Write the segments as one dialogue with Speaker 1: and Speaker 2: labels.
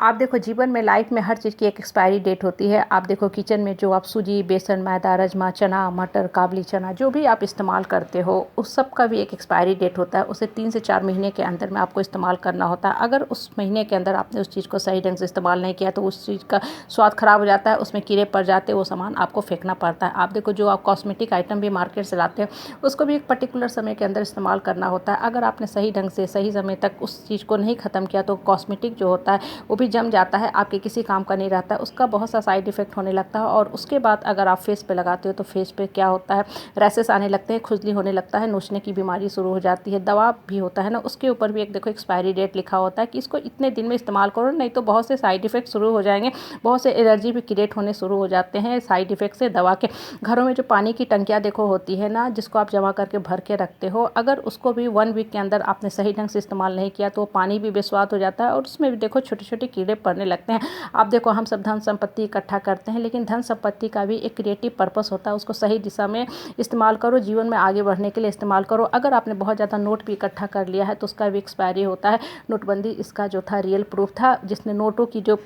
Speaker 1: आप देखो जीवन में लाइफ में हर चीज़ की एक एक्सपायरी डेट होती है। आप देखो किचन में जो आप सूजी, बेसन, मैदा, राजमा, चना, मटर, काबली चना जो भी आप इस्तेमाल करते हो उस सब का भी एक एक्सपायरी डेट होता है। उसे 3 से 4 महीने के अंदर में आपको इस्तेमाल करना होता है। अगर उस महीने के अंदर आपने उस चीज़ को सही ढंग से इस्तेमाल नहीं किया तो उस चीज़ का स्वाद ख़राब हो जाता है, उसमें कीड़े पड़ जाते हैं, वो सामान आपको फेंकना पड़ता है। आप देखो जो आप कॉस्मेटिक आइटम भी मार्केट से लाते हैं उसको भी एक पर्टिकुलर समय के अंदर इस्तेमाल करना होता है। अगर आपने सही ढंग से सही समय तक उस चीज़ को नहीं ख़त्म किया तो कॉस्मेटिक जो होता है वो भी जम जाता है, आपके किसी काम का नहीं रहता है, उसका बहुत सा साइड इफ़ेक्ट होने लगता है। और उसके बाद अगर आप फेस पे लगाते हो तो फेस पे क्या होता है, रैशेस आने लगते हैं, खुजली होने लगता है, नोचने की बीमारी शुरू हो जाती है। दवा भी होता है ना, उसके ऊपर भी एक देखो एक्सपायरी डेट लिखा होता है कि इसको इतने दिन में इस्तेमाल करो, नहीं तो बहुत से साइड इफ़ेक्ट शुरू हो जाएंगे, बहुत से एलर्जी भी क्रिएट होने शुरू हो जाते हैं साइड इफ़ेक्ट से दवा के। घरों में जो पानी की टंकियाँ देखो होती है ना, जिसको आप जमा करके भर के रखते हो, अगर उसको भी 1 वीक के अंदर आपने सही ढंग से इस्तेमाल नहीं किया तो पानी भी बेस्वाद हो जाता है और उसमें भी देखो छोटे छोटे कीड़े पड़ने लगते हैं। आप देखो हम सब धन संपत्ति इकट्ठा करते हैं, लेकिन धन संपत्ति का भी एक क्रिएटिव पर्पस होता है, उसको सही दिशा में इस्तेमाल करो, जीवन में आगे बढ़ने के लिए इस्तेमाल करो। अगर आपने बहुत ज़्यादा नोट भी इकट्ठा कर लिया है तो उसका भी एक्सपायरी होता है। नोटबंदी इसका जो था रियल प्रूफ था, जिसने नोटों की जो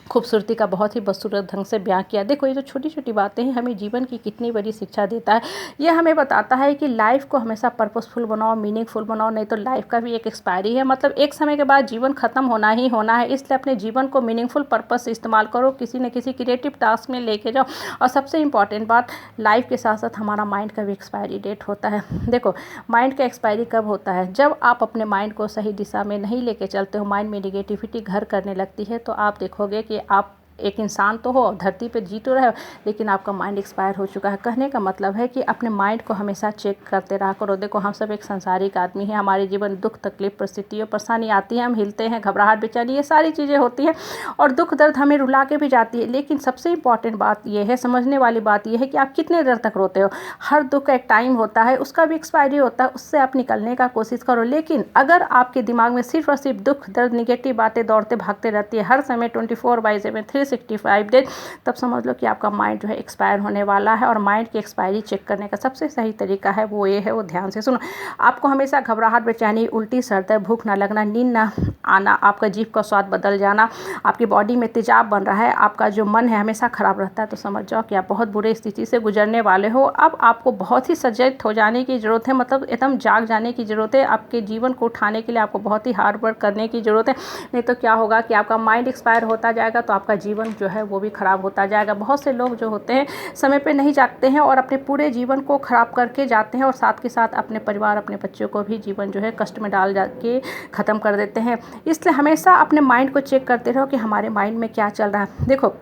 Speaker 1: खूबसूरती का बहुत ही बदसूरत ढंग से बयां किया। देखो ये जो छोटी छोटी बातें हैं हमें जीवन की कितनी बड़ी शिक्षा देता है। ये हमें बताता है कि लाइफ को हमेशा पर्पसफुल बनाओ, मीनिंगफुल बनाओ, नहीं तो लाइफ का भी एक एक्सपायरी है। मतलब एक समय के बाद जीवन खत्म होना ही होना है, इसलिए अपने जीवन को मीनिंगफुल पर्पस से इस्तेमाल करो, किसी न किसी क्रिएटिव टास्क में लेके जाओ। और सबसे इंपॉर्टेंट बात, लाइफ के साथ साथ हमारा माइंड का भी एक्सपायरी डेट होता है। देखो माइंड का एक्सपायरी कब होता है, जब आप अपने माइंड को सही दिशा में नहीं लेके चलते हो, माइंड में निगेटिविटी घर करने लगती है, तो आप देखोगे कि आप एक इंसान तो हो, धरती पे जी तो रहे हो, लेकिन आपका माइंड एक्सपायर हो चुका है। कहने का मतलब है कि अपने माइंड को हमेशा चेक करते रहा करो। देखो हम सब एक संसारिक आदमी हैं, हमारे जीवन दुख तकलीफ परिस्थितियों परेशानी आती है, हम हिलते हैं, घबराहट बेचैनी, ये सारी चीज़ें होती हैं और दुख दर्द हमें रुला के भी जाती है। लेकिन सबसे इंपॉर्टेंट बात ये है, समझने वाली बात ये है कि आप कितने देर तक रोते हो। हर दुख का एक टाइम होता है, उसका भी एक्सपायरी होता है, उससे आप निकलने का कोशिश करो। लेकिन अगर आपके दिमाग में सिर्फ और सिर्फ दुख दर्द निगेटिव बातें दौड़ते भागते रहती है हर समय 24/7 365 डेज, तब समझ लो कि आपका माइंड जो है एक्सपायर होने वाला है। और माइंड की एक्सपायरी चेक करने का सबसे सही तरीका है वो ये है, वो ध्यान से सुनो। आपको हमेशा घबराहट बेचैनी, उल्टी सर दर्द, भूख ना लगना, नींद ना आना, आपका जीभ का स्वाद बदल जाना, आपकी बॉडी में तेजाब बन रहा है, आपका जो मन है हमेशा खराब रहता है, तो समझ जाओ कि आप बहुत बुरे स्थिति से गुजरने वाले हो। अब आपको बहुत ही सजग हो जाने की ज़रूरत है, मतलब एकदम जाग जाने की ज़रूरत है। आपके जीवन को उठाने के लिए आपको बहुत ही हार्ड वर्क करने की ज़रूरत है, नहीं तो क्या होगा कि आपका माइंड एक्सपायर होता जाएगा तो आपका जीवन जो है वो भी खराब होता जाएगा। बहुत से लोग जो होते हैं समय पे नहीं जागते हैं और अपने पूरे जीवन को खराब करके जाते हैं और साथ के साथ अपने परिवार, अपने बच्चों को भी जीवन जो है कष्ट में डाल के ख़त्म कर देते हैं। इसलिए हमेशा अपने माइंड को चेक करते रहो कि हमारे माइंड में क्या चल रहा है। देखो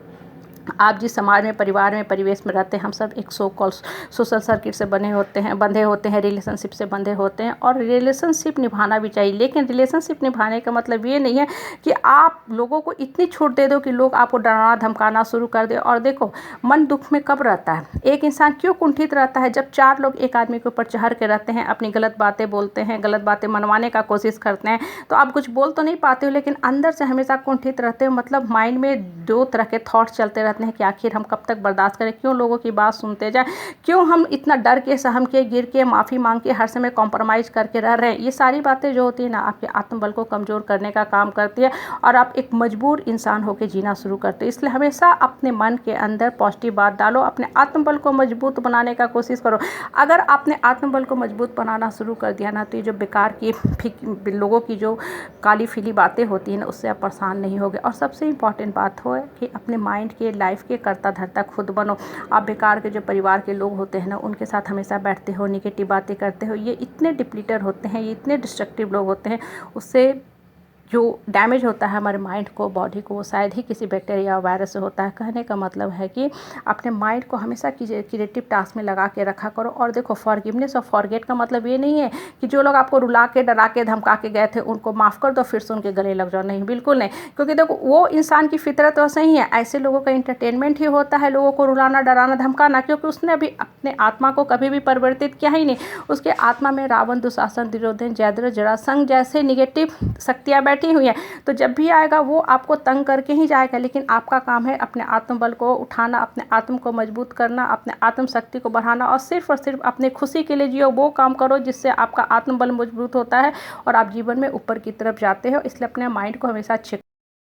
Speaker 1: आप जिस समाज में, परिवार में, परिवेश में रहते हैं, हम सब एक सोशल सर्किट से बंधे होते हैं, रिलेशनशिप से बंधे होते हैं और रिलेशनशिप निभाना भी चाहिए। लेकिन रिलेशनशिप निभाने का मतलब ये नहीं है कि आप लोगों को इतनी छूट दे दो कि लोग आपको डराना धमकाना शुरू कर दे। और देखो मन दुख में कब रहता है, एक इंसान क्यों कुंठित रहता है, जब 4 लोग एक आदमी के ऊपर चढ़ के रहते हैं, अपनी गलत बातें बोलते हैं, गलत बातें मनवाने का कोशिश करते हैं, तो आप कुछ बोल तो नहीं पाते हो लेकिन अंदर से हमेशा कुंठित रहते हो। मतलब माइंड में 2 तरह के थॉट्स चलते रहते हैं कि आखिर हम कब तक बर्दाश्त करें, क्यों लोगों की बात सुनते जाए, क्यों हम इतना डर के, सहम के, गिर के, माफ़ी मांग के हर समय कॉम्प्रोमाइज करके रह रहे हैं। ये सारी बातें जो होती है ना आपके आत्मबल को कमज़ोर करने का काम करती है और आप एक मजबूर इंसान होकर जीना शुरू करते हैं। इसलिए हमेशा अपने मन के अंदर पॉजिटिव बात डालो, अपने आत्मबल को मजबूत बनाने का कोशिश करो। अगर आपने आत्मबल को मजबूत बनाना शुरू कर दिया ना तो ये जो बेकार की लोगों की जो काली फीली बातें होती हैं ना उससे आप परेशान नहीं होगे। और सबसे इम्पॉर्टेंट बात हो कि अपने माइंड के, लाइफ के करता धरता खुद बनो। आप बेकार के जो परिवार के लोग होते हैं ना उनके साथ हमेशा बैठते हो, निगेटिव बातें करते हो, ये इतने डिप्लीटर होते हैं, ये इतने डिस्ट्रक्टिव लोग होते हैं, उससे जो डैमेज होता है हमारे माइंड को, बॉडी को, वो शायद ही किसी बैक्टीरिया और वायरस से होता है। कहने का मतलब है कि अपने माइंड को हमेशा क्रिएटिव टास्क में लगा के रखा करो। और देखो फॉरगिवनेस और फॉरगेट का मतलब ये नहीं है कि जो लोग आपको रुला के, डरा के, धमका के गए थे उनको माफ़ कर दो फिर से उनके गले लग जाओ, नहीं, बिल्कुल नहीं। क्योंकि देखो वो इंसान की फितरत वैसे ही है, ऐसे लोगों का इंटरटेनमेंट ही होता है लोगों को रुलाना, डराना, धमकाना, क्योंकि उसने अभी अपने आत्मा को कभी भी परिवर्तित किया ही नहीं। उसके आत्मा में रावण, दुशासन, दुर्योधन, जयद्रथ, जरासंध जैसे निगेटिव शक्तियाँ बैठी हुई हैं। तो जब भी आएगा वो आपको तंग करके ही जाएगा, लेकिन आपका काम है अपने आत्मबल को उठाना, अपने आत्म को मजबूत करना, अपने आत्म शक्ति को बढ़ाना और सिर्फ अपने खुशी के लिए जियो, वो काम करो जिससे आपका आत्मबल मजबूत होता है और आप जीवन में ऊपर की तरफ जाते हो। इसलिए अपने माइंड को हमेशा चेक